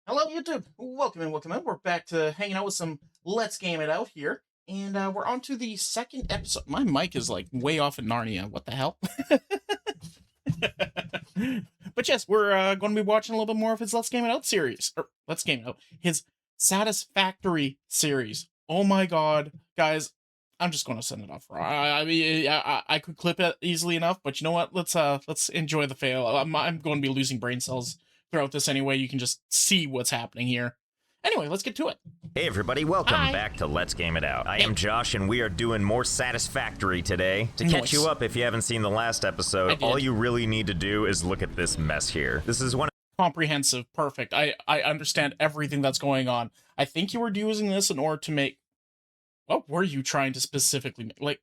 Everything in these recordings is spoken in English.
Hello, YouTube. Welcome in, welcome in. We're back to hanging out with some Let's Game It Out here. And we're on to the second episode. My mic is like way off in Narnia. What the hell? But yes, we're going to be watching a little bit more of his Let's Game It Out series. Or Let's Game It Out. His Satisfactory series. Oh my god. Guys, I'm just going to send it off. I mean, I could clip it easily enough, but you know what? Let's enjoy the fail. I'm going to be losing brain cells throughout this anyway. You can just see what's happening here. Anyway, let's get to it. Hey everybody, welcome Hi. back to Let's Game It Out. I am Josh and we are doing more Satisfactory today. To catch you up, if you haven't seen the last episode, all you really need to do is look at this mess here. This is one comprehensive, perfect. I understand everything that's going on. I think you were using this in order to make... What were you trying to specifically make? Like,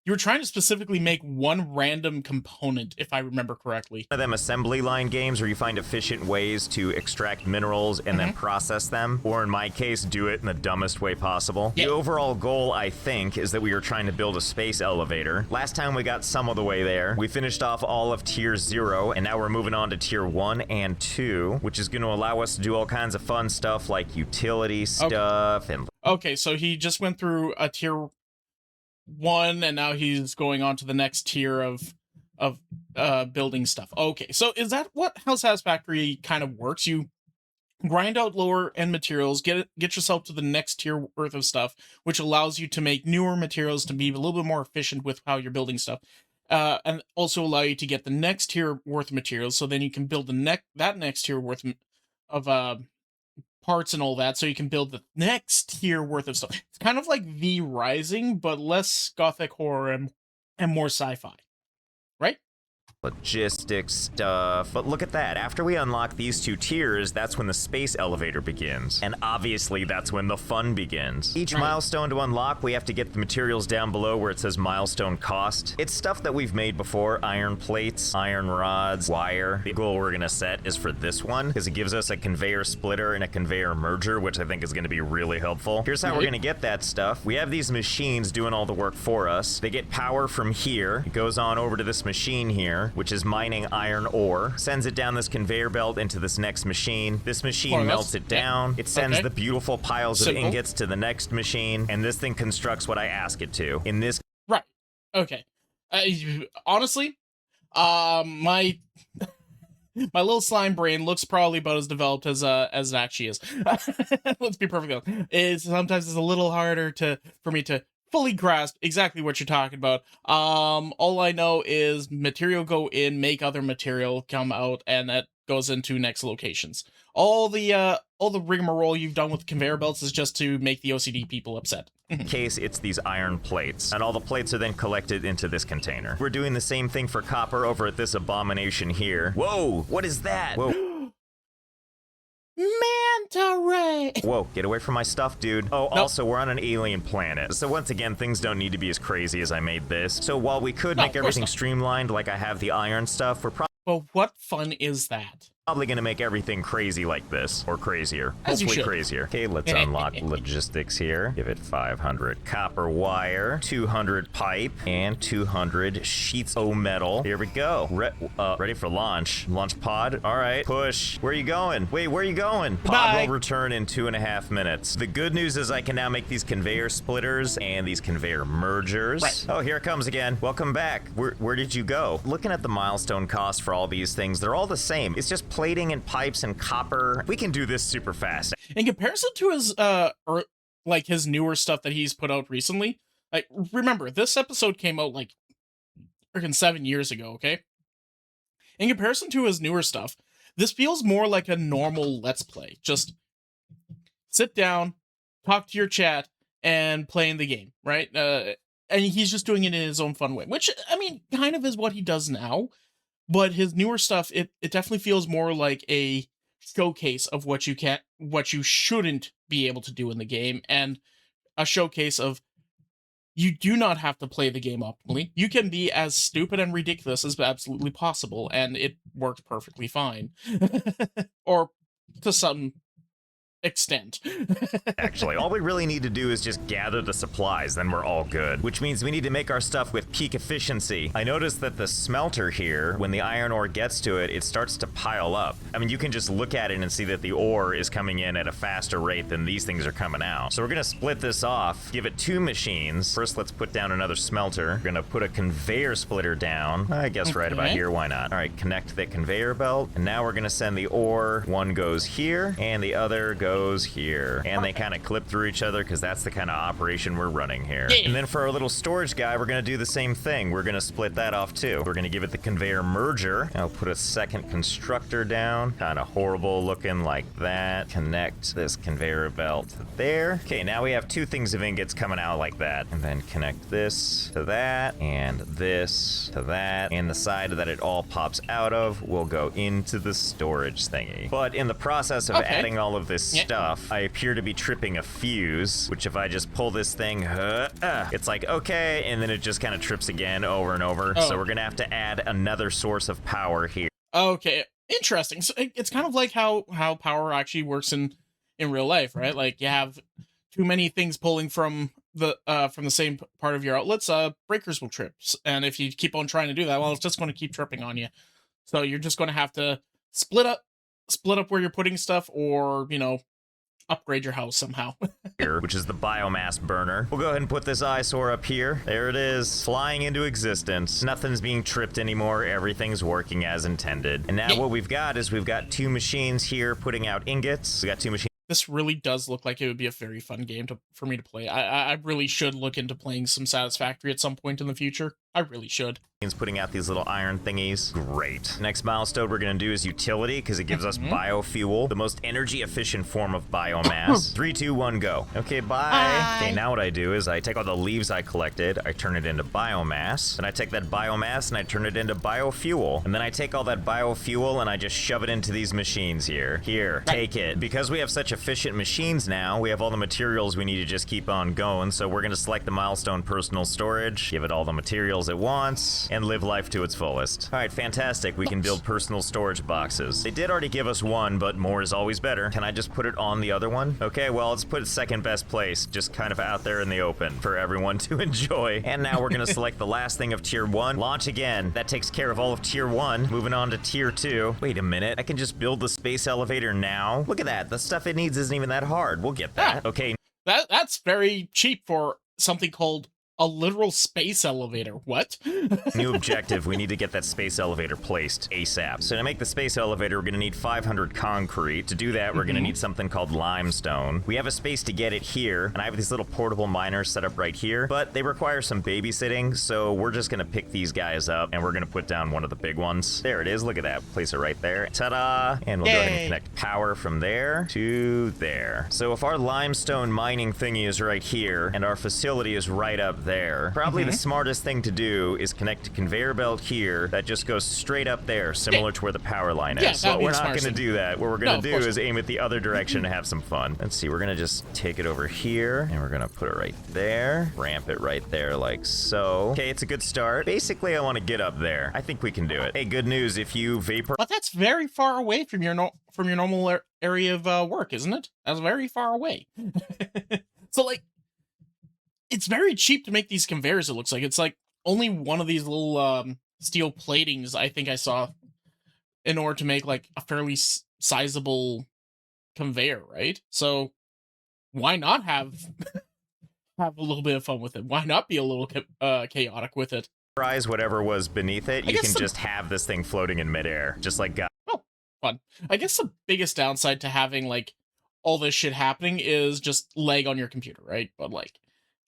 you were trying to specifically make one random component, if I remember correctly. of them assembly line games where you find efficient ways to extract minerals and then process them, or in my case, do it in the dumbest way possible. The overall goal, I think, is that we are trying to build a space elevator. Last time we got some of the way there. We finished off all of Tier 0, and now we're moving on to Tier 1 and 2, which is going to allow us to do all kinds of fun stuff like utility stuff and... Okay, so he just went through a Tier 1, and now he's going on to the next tier of building stuff. Okay, so is that how Satisfactory kind of works? You grind out lower end materials, get yourself to the next tier worth of stuff, which allows you to make newer materials to be a little bit more efficient with how you're building stuff, and also allow you to get the next tier worth of materials. So then you can build that next tier worth of parts and all that, so you can build the next tier worth of stuff. It's kind of like V Rising, but less gothic horror and more sci-fi, right? Logistics stuff. But look at that. After we unlock these two tiers, that's when the space elevator begins. And obviously, that's when the fun begins. Each milestone to unlock, we have to get the materials down below where it says milestone cost. It's stuff that we've made before. Iron plates, iron rods, wire. The goal we're gonna set is for this one, because it gives us a conveyor splitter and a conveyor merger, which I think is gonna be really helpful. Here's how we're gonna get that stuff. We have these machines doing all the work for us. They get power from here. It goes on over to this machine here, which is mining iron ore, sends it down this conveyor belt into this next machine. This machine melts it down. It sends the beautiful piles of ingots to the next machine, and this thing constructs what I ask it to. In this... Right. Okay. Honestly, my little slime brain looks probably about as developed as it actually is. Let's be perfectly honest. Sometimes it's a little harder for me to fully grasp exactly what you're talking about. All I know is material go in, make other material come out, and that goes into next locations. All the rigmarole you've done with conveyor belts is just to make the OCD people upset. case, it's these iron plates, and all the plates are then collected into this container. We're doing the same thing for copper over at this abomination here. Whoa, what is that? Whoa. Manta ray! Whoa, get away from my stuff, dude. Oh, also, we're on an alien planet. So once again, things don't need to be as crazy as I made this. So while we could make everything streamlined like I have the iron stuff, we're probably... Well, what fun is that? Probably gonna make everything crazy like this, or crazier. Hopefully crazier. Okay, let's unlock logistics here. Give it 500 copper wire, 200 pipe, and 200 sheets of metal. Here we go. Ready for launch. Launch pod. All right, push. Where are you going? Wait, where are you going? Pod will return in 2.5 minutes. The good news is I can now make these conveyor splitters and these conveyor mergers. Oh, here it comes again. Welcome back. Where did you go? Looking at the milestone cost for all these things, they're all the same. It's just plating and pipes and copper. We can do this super fast. In comparison to his like his newer stuff that he's put out recently, like, remember, this episode came out like freaking 7 years ago, okay? In comparison to his newer stuff, this feels more like a normal Let's Play. Just sit down, talk to your chat, and playing the game, right? And he's just doing it in his own fun way, which, I mean, kind of is what he does now. But his newer stuff, it definitely feels more like a showcase of what you shouldn't be able to do in the game, and a showcase of you do not have to play the game optimally. You can be as stupid and ridiculous as absolutely possible, and it works perfectly fine. Or to some extent. Actually, all we really need to do is just gather the supplies, then we're all good. Which means we need to make our stuff with peak efficiency. I noticed that the smelter here, when the iron ore gets to it, it starts to pile up. I mean, you can just look at it and see that the ore is coming in at a faster rate than these things are coming out. So we're gonna split this off, give it 2 machines. First, let's put down another smelter. We're gonna put a conveyor splitter down. I guess right about here, why not? All right, connect the conveyor belt. And now we're gonna send the ore. One goes here, and the other goes here, and they kind of clip through each other because that's the kind of operation we're running here. Yeah. And then for our little storage guy, we're going to do the same thing. We're going to split that off too. We're going to give it the conveyor merger. I'll put a second constructor down, kind of horrible looking like that. Connect this conveyor belt to there. Okay, now we have 2 things of ingots coming out like that, and then connect this to that and this to that, and the side that it all pops out of will go into the storage thingy. But in the process of adding all of this stuff, I appear to be tripping a fuse, which if I just pull this thing, it's like, okay, and then it just kind of trips again over and over. So we're gonna have to add another source of power here. Okay, interesting. So it's kind of like how power actually works in real life, right? Like you have too many things pulling from the same part of your outlets, breakers will trip. And if you keep on trying to do that, well, it's just going to keep tripping on you. So you're just going to have to split up where you're putting stuff, or, you know, upgrade your house somehow. Here, which is the biomass burner. We'll go ahead and put this eyesore up here. There it is, flying into existence. Nothing's being tripped anymore. Everything's working as intended. And now what we've got is we've got 2 machines here putting out ingots. We got 2 machines. This really does look like it would be a very fun game for me to play. I really should look into playing some Satisfactory at some point in the future. I really should. Putting out these little iron thingies. Great. Next milestone we're going to do is utility, because it gives us biofuel, the most energy efficient form of biomass. 3, 2, 1, go. Okay, bye. Okay, now what I do is I take all the leaves I collected, I turn it into biomass, and I take that biomass and I turn it into biofuel. And then I take all that biofuel and I just shove it into these machines here. Here, take it. Because we have such efficient machines now, we have all the materials we need to just keep on going, so we're going to select the milestone personal storage, give it all the materials it wants, and live life to its fullest. All right, fantastic. We can build personal storage boxes. They did already give us one, but more is always better. Can I just put it on the other one? Okay, well, let's put it second best place, just kind of out there in the open for everyone to enjoy. And now we're gonna select the last thing of tier 1. Launch again. That takes care of all of tier 1. Moving on to tier 2. Wait a minute, I can just build the space elevator now? Look at that, the stuff it needs isn't even that hard. We'll get that. Okay. That's very cheap for something called a literal space elevator. What? New objective, we need to get that space elevator placed ASAP. So to make the space elevator, we're gonna need 500 concrete. To do that, we're gonna need something called limestone. We have a space to get it here, and I have these little portable miners set up right here, but they require some babysitting, so we're just gonna pick these guys up, and we're gonna put down one of the big ones. There it is, look at that, place it right there. Ta-da! And we'll go ahead and connect power from there to there. So if our limestone mining thingy is right here, and our facility is right up there, probably the smartest thing to do is connect a conveyor belt here that just goes straight up there, similar to where the power line is. But we're not going to do that. What we're going to do is aim it the other direction and have some fun. Let's see, we're going to just take it over here, and we're going to put it right there, ramp it right there like so. Okay, it's a good start. Basically, I want to get up there. I think we can do it. Hey, good news, if you vapor... But that's very far away from your normal area of work, isn't it? That's very far away. So, like, it's very cheap to make these conveyors, it looks like. It's like only one of these little steel platings I think I saw in order to make like a fairly sizable conveyor, right? So why not have a little bit of fun with it? Why not be a little chaotic with it? Whatever was beneath it, you can just have this thing floating in midair, just like God. Oh, fun. I guess the biggest downside to having like all this shit happening is just lag on your computer, right? But like,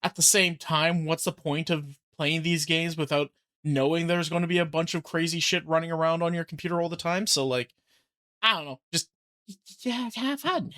at the same time, what's the point of playing these games without knowing there's going to be a bunch of crazy shit running around on your computer all the time? So, like, I don't know. Just, yeah, have fun.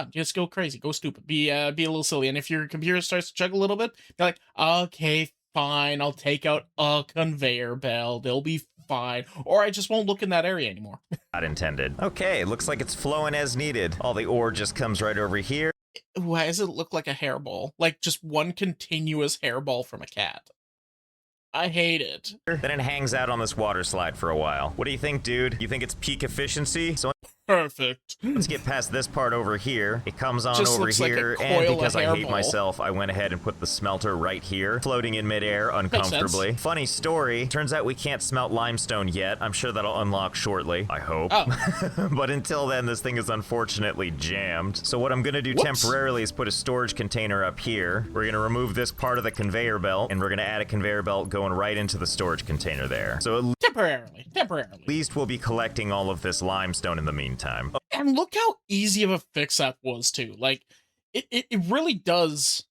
Just go crazy. Go stupid. Be a little silly. And if your computer starts to chug a little bit, be like, okay, fine. I'll take out a conveyor belt. They'll be fine. Or I just won't look in that area anymore. Not intended. Okay, looks like it's flowing as needed. All the ore just comes right over here. Why does it look like a hairball? Like just one continuous hairball from a cat. I hate it. Then it hangs out on this water slide for a while. What do you think, dude? You think it's peak efficiency? So Perfect. Let's get past this part over here. It comes on Just over looks like a here, coil and of because I hate hairball. myself, I went ahead and put the smelter right here, floating in midair uncomfortably. Funny story, turns out we can't smelt limestone yet. I'm sure that'll unlock shortly, I hope. Oh. But until then, this thing is unfortunately jammed. So what I'm gonna do temporarily is put a storage container up here. We're gonna remove this part of the conveyor belt, and we're gonna add a conveyor belt going right into the storage container there. So at Temporarily. least we'll be collecting all of this limestone in the meantime. And look how easy of a fix that was too. Like, it really does,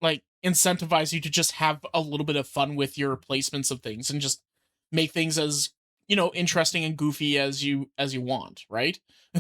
like, incentivize you to just have a little bit of fun with your placements of things and just make things as, interesting and goofy as you want, right?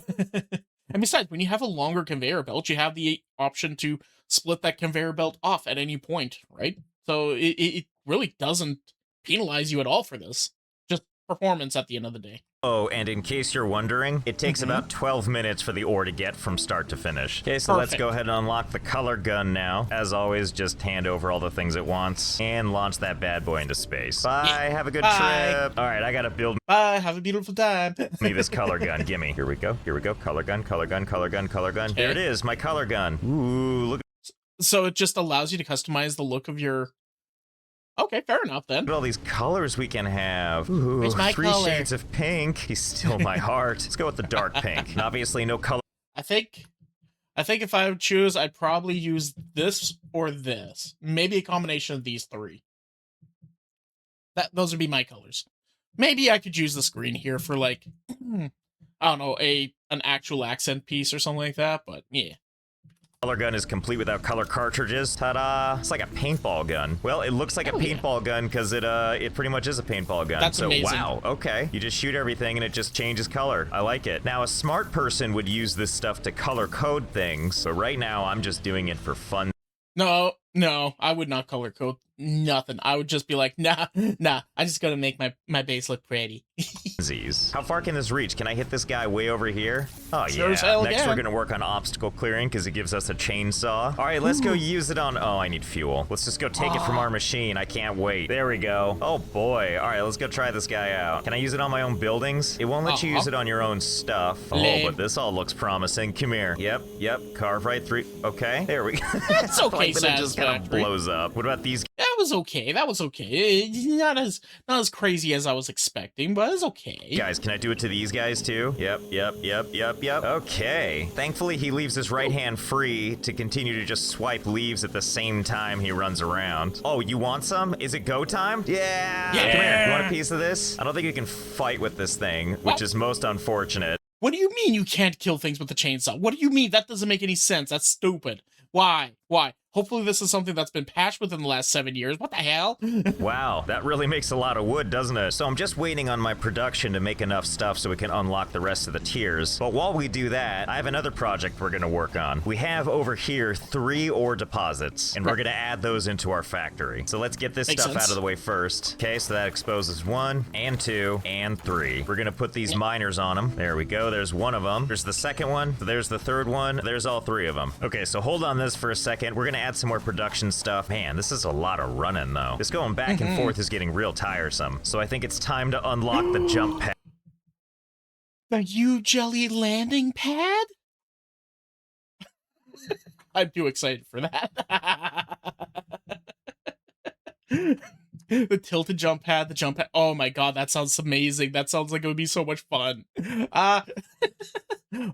And besides, when you have a longer conveyor belt, you have the option to split that conveyor belt off at any point, right? So it really doesn't penalize you at all for this. Just performance at the end of the day. Oh, and in case you're wondering, it takes about 12 minutes for the ore to get from start to finish. Okay, so let's go ahead and unlock the color gun now. As always, just hand over all the things at once and launch that bad boy into space. Bye, have a good trip. All right, I gotta build Bye, have a beautiful time. me this color gun. Gimme. Here we go, color gun, color gun, color gun, color gun. There it is, my color gun. Ooh, look So it just allows you to customize the look of your... Okay, fair enough then. at all these colors we can have. Ooh, Where's my 3 color? shades of pink. He's still my heart. Let's go with the dark pink. And obviously no color. I think if I would choose, I'd probably use this or this. Maybe a combination of these three. Those would be my colors. Maybe I could use this green here for, like, I don't know, an actual accent piece or something like that, but yeah. Color gun is complete without color cartridges. Ta-da! It's like a paintball gun. Well, it looks like a paintball gun because it pretty much is a paintball gun. That's amazing. Wow, okay. You just shoot everything and it just changes color. I like it. Now, a smart person would use this stuff to color code things, but right now I'm just doing it for fun. No, I would not color code nothing. I would just be like, nah, I just gotta make my base look pretty. How far can this reach? Can I hit this guy way over here? Oh, Sure yeah. as hell Next, can. we're gonna work on obstacle clearing because it gives us a chainsaw. All right, let's go use it on... Oh, I need fuel. Let's just go take it from our machine. I can't wait. There we go. Oh, boy. All right, let's go try this guy out. Can I use it on my own buildings? It won't let you use it on your own stuff. Oh, Lame. but this all looks promising. Come here. Yep. Carve right through. Okay, there we go. That's okay, Like, then it just kind of Satisfactory. blows up. What about these That was okay. Not as crazy as I was expecting, but it's okay. guys? Can I do it to these guys too? Yep. Okay. Thankfully, he leaves his right hand free to continue to just swipe leaves at the same time he runs around. Oh, you want some? Is it go time? Yeah! Come here. You want a piece of this? I don't think you can fight with this thing, which What? is most unfortunate. What do you mean you can't kill things with the chainsaw? What do you mean? That doesn't make any sense. That's stupid. Why? Hopefully this is something that's been patched within the last 7 years. What the hell? Wow, that really makes a lot of wood, doesn't it? So I'm just waiting on my production to make enough stuff so we can unlock the rest of the tiers. But while we do that, I have another project we're gonna work on. We have over here 3 ore deposits, and we're gonna add those into our factory. So let's get this Makes stuff sense. out of the way first. Okay, so that exposes 1 and 2 and 3. We're gonna put these miners on them. There we go, there's one of them. There's the second one, there's the third one, there's all 3 of them. Okay, so hold on this for a second. We're gonna add some more production stuff. Man, this is a lot of running though. Just going back and forth is getting real tiresome. So I think it's time to unlock the jump pad. The U-Jelly landing pad? I'm too excited for that. The tilted jump pad, the jump pad. Oh my god, that sounds amazing. That sounds like it would be so much fun.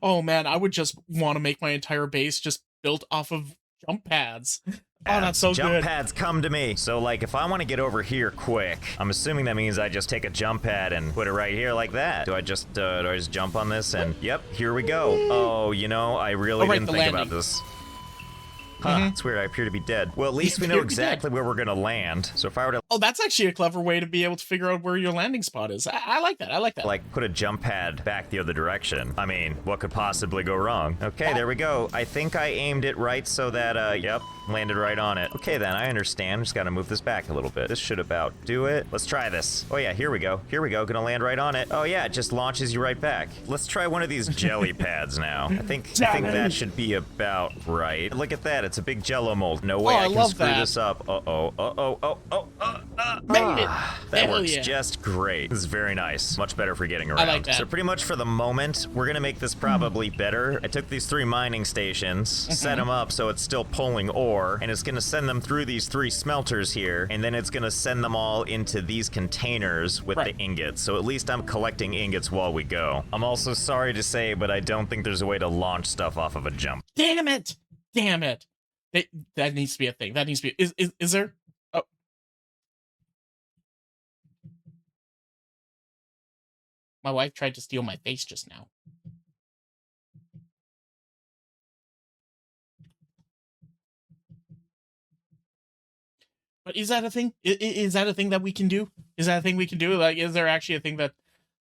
Oh man, I would just want to make my entire base just built off of jump pads. Oh, that's so Jump good. pads come to me. So like if I want to get over here quick, I'm assuming that means I just take a jump pad and put it right here like that. Do I just jump on this and yep, here we go. Oh, I really right, didn't the think about landing. this. Huh, it's weird, I appear to be dead. Well, at least we know appear to be dead. exactly where we're gonna land. So if I were to Oh, that's actually a clever way to be able to figure out where your landing spot is. I like that. I like that. like put a jump pad back the other direction. I mean, what could possibly go wrong? Okay, there we go. I think I aimed it right so that, yep, landed right on it. Okay then, I understand. Just gotta move this back a little bit. This should about do it. Let's try this. Oh yeah, here we go. Gonna land right on it. Oh yeah, it just launches you right back. Let's try one of these jelly pads now. I think that should be about right. Look at that, it's a big jello mold. No way Oh, I I can love screw that. this up. Made it! That Hell works yeah. just great. This is very nice. Much better for getting I around. like that. So pretty much for the moment, we're gonna make this probably better. I took these 3 mining stations, set them up so it's still pulling ore, and it's gonna send them through these 3 smelters here, and then it's gonna send them all into these containers with the ingots. So at least I'm collecting ingots while we go. I'm also sorry to say, but I don't think there's a way to launch stuff off of a jump. Damn it! Damn it! That needs to be a thing. That needs to be. Is there? Oh. My wife tried to steal my face just now. But is that a thing? Is that a thing that we can do? Is that a thing we can do? Like, is there actually a thing that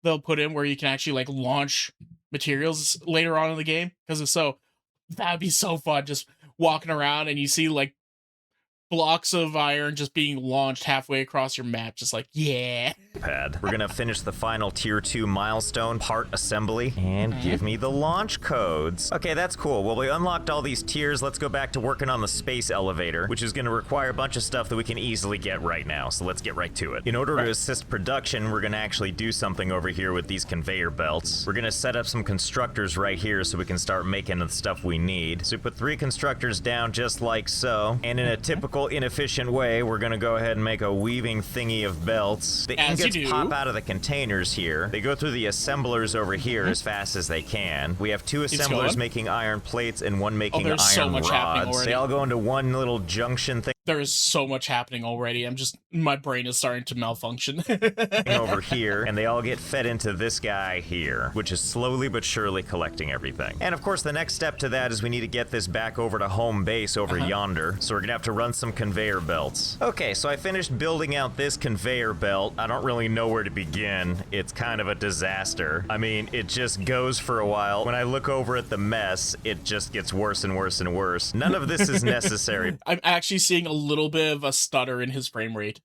they'll put in where you can actually like launch materials later on in the game? Because if so, that'd be so fun. Just walking around and you see like blocks of iron just being launched halfway across your map, just like, yeah. We're gonna finish the final tier 2 milestone part assembly and give me the launch codes. Okay, that's cool. Well, we unlocked all these tiers. Let's go back to working on the space elevator, which is gonna require a bunch of stuff that we can easily get right now. So let's get right to it. In order to assist production, we're gonna actually do something over here with these conveyor belts. We're gonna set up some constructors right here so we can start making the stuff we need. So we put 3 constructors down just like so, and in a typical inefficient way, we're gonna go ahead and make a weaving thingy of belts. The ingots pop out of the containers here. They go through the assemblers over here as fast as they can. We have 2 assemblers making iron plates and 1 making iron so much rods. They all go into one little junction thing. There is so much happening already. My brain is starting to malfunction. Over here, and they all get fed into this guy here, which is slowly but surely collecting everything. And of course, the next step to that is we need to get this back over to home base over yonder. So we're gonna have to run some conveyor belts. Okay, so I finished building out this conveyor belt. I don't really know where to begin. It's kind of a disaster. I mean, it just goes for a while. When I look over at the mess, it just gets worse and worse and worse. None of this is necessary. I'm actually seeing a little bit of a stutter in his frame rate.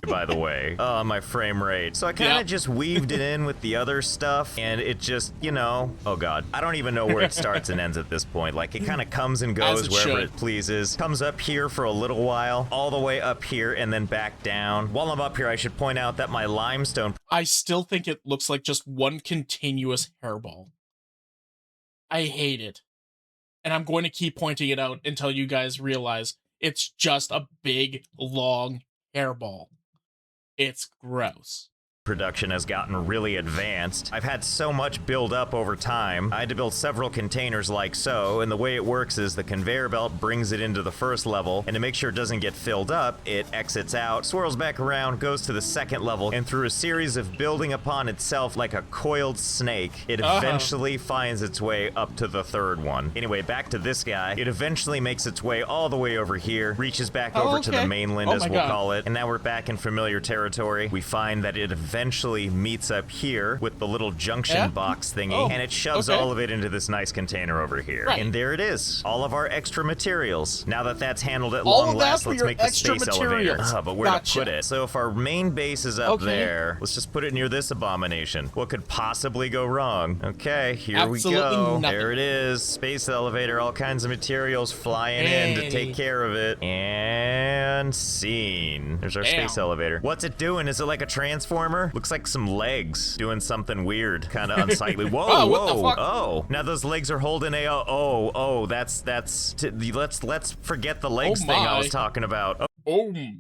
By the way, my frame rate. So I kind of just weaved it in with the other stuff, and it just, you know, oh god, I don't even know where it starts and ends at this point. Like, it kind of comes and goes wherever it pleases. Comes up here for a little while, all the way up here, and then back down. While I'm up here, I should point out that my limestone... I still think it looks like just one continuous hairball. I hate it. And I'm going to keep pointing it out until you guys realize it's just a big, long hairball. It's gross. Production has gotten really advanced. I've had so much build up over time. I had to build several containers like so, and the way it works is the conveyor belt brings it into the first level, and to make sure it doesn't get filled up, it exits out, swirls back around, goes to the second level, and through a series of building upon itself like a coiled snake, it eventually finds its way up to the third one. Anyway, back to this guy. It eventually makes its way all the way over here, reaches back over to the mainland, as we'll call it, and now we're back in familiar territory. We find that it eventually meets up here with the little junction box thingy, and it shoves all of it into this nice container over here. And there it is. All of our extra materials. Now that that's handled at long last, let's make the space elevator. But where to put it? So if our main base is up there, let's just put it near this abomination. What could possibly go wrong? Okay, here we go. Nothing. There it is. Space elevator, all kinds of materials flying in to take care of it. And scene. There's our space elevator. What's it doing? Is it like a transformer? Looks like some legs doing something weird, kind of unsightly. Whoa, what the fuck? Oh, now those legs are holding a, let's forget the legs thing I was talking about. Oh my.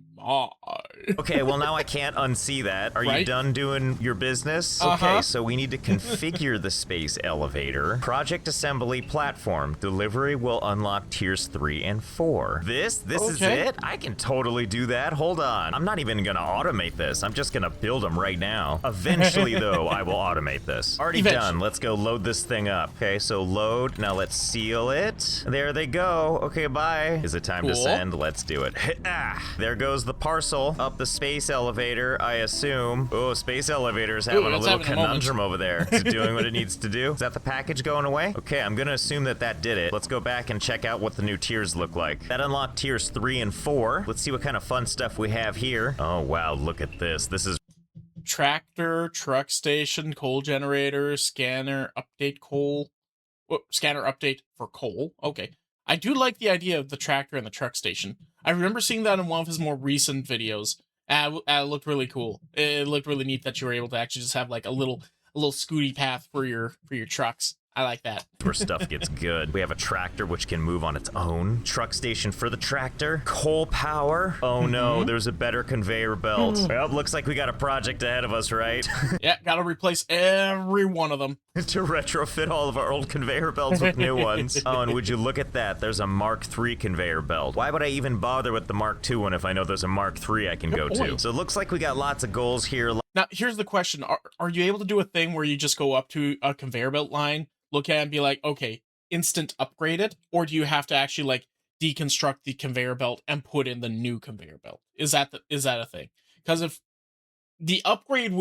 Okay, well now I can't unsee that. Are you done doing your business? Okay, so we need to configure the space elevator. Project assembly platform. Delivery will unlock tiers 3 and 4. This is it? I can totally do that. Hold on. I'm not even gonna automate this. I'm just gonna build them right now. Eventually though, I will automate this. Already done. Let's go load this thing up. Okay, so load. Now let's seal it. There they go. Okay, bye. Is it time to send? Let's do it. There goes the parcel up the space elevator, I assume. Oh, space elevator's having a little conundrum over there. Is it doing what it needs to do? Is that the package going away? Okay, I'm gonna assume that that did it. Let's go back and check out what the new tiers look like. That unlocked tiers 3 and 4. Let's see what kind of fun stuff we have here. Oh, wow, look at this. This is tractor, truck station, coal generator, scanner, update coal. Scanner update for coal. Okay. I do like the idea of the tractor and the truck station. I remember seeing that in one of his more recent videos, It looked really cool. It looked really neat that you were able to actually just have like a little scooty path for your trucks. I like that. Where stuff gets good. We have a tractor which can move on its own. Truck station for the tractor. Coal power. Oh no, there's a better conveyor belt. Well, looks like we got a project ahead of us, right? Yeah, gotta replace every one of them. To retrofit all of our old conveyor belts with new ones. Oh, and would you look at that? There's a Mark III conveyor belt. Why would I even bother with the Mark II one if I know there's a Mark III I can go to? So it looks like we got lots of goals here. Now, here's the question. Are you able to do a thing where you just go up to a conveyor belt line, look at it and be like, okay, instant upgrade it? Or do you have to actually like deconstruct the conveyor belt and put in the new conveyor belt? Is that a thing? Because if the upgrade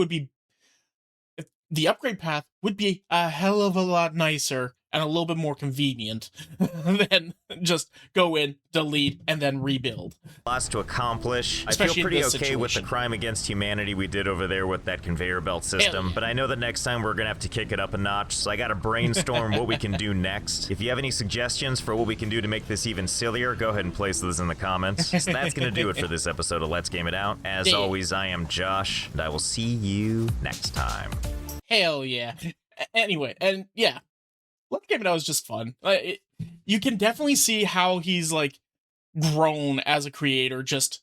path would be a hell of a lot nicer and a little bit more convenient than just go in, delete, and then rebuild. Lots to accomplish. Especially I feel pretty okay situation. with the crime against humanity we did over there with that conveyor belt system, but I know that next time we're gonna have to kick it up a notch, so I gotta brainstorm what we can do next. If you have any suggestions for what we can do to make this even sillier, go ahead and place those in the comments. So that's gonna do it for this episode of Let's Game It Out. As always, I am Josh, and I will see you next time. Hell yeah. Anyway, and yeah, Let's Game It Out was just fun. You can definitely see how he's like grown as a creator just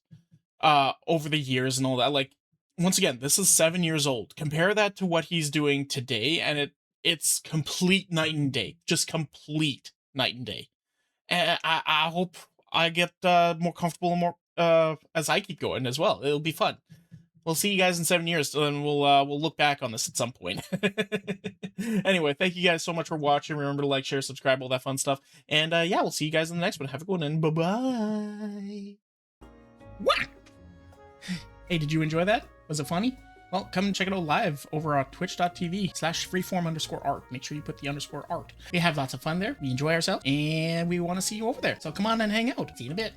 over the years and all that. Like, once again, this is 7 years old. Compare that to what he's doing today, and it's complete night and day. Just complete night and day. And I hope I get more comfortable and more as I keep going as well. It'll be fun. We'll see you guys in 7 years, and we'll look back on this at some point. Anyway, thank you guys so much for watching. Remember to like, share, subscribe, all that fun stuff. And yeah, we'll see you guys in the next one. Have a good one, and bye-bye. Hey, did you enjoy that? Was it funny? Well, come and check it out live over on twitch.tv/freeform_art. Make sure you put the _art. We have lots of fun there. We enjoy ourselves, and we want to see you over there. So come on and hang out. See you in a bit.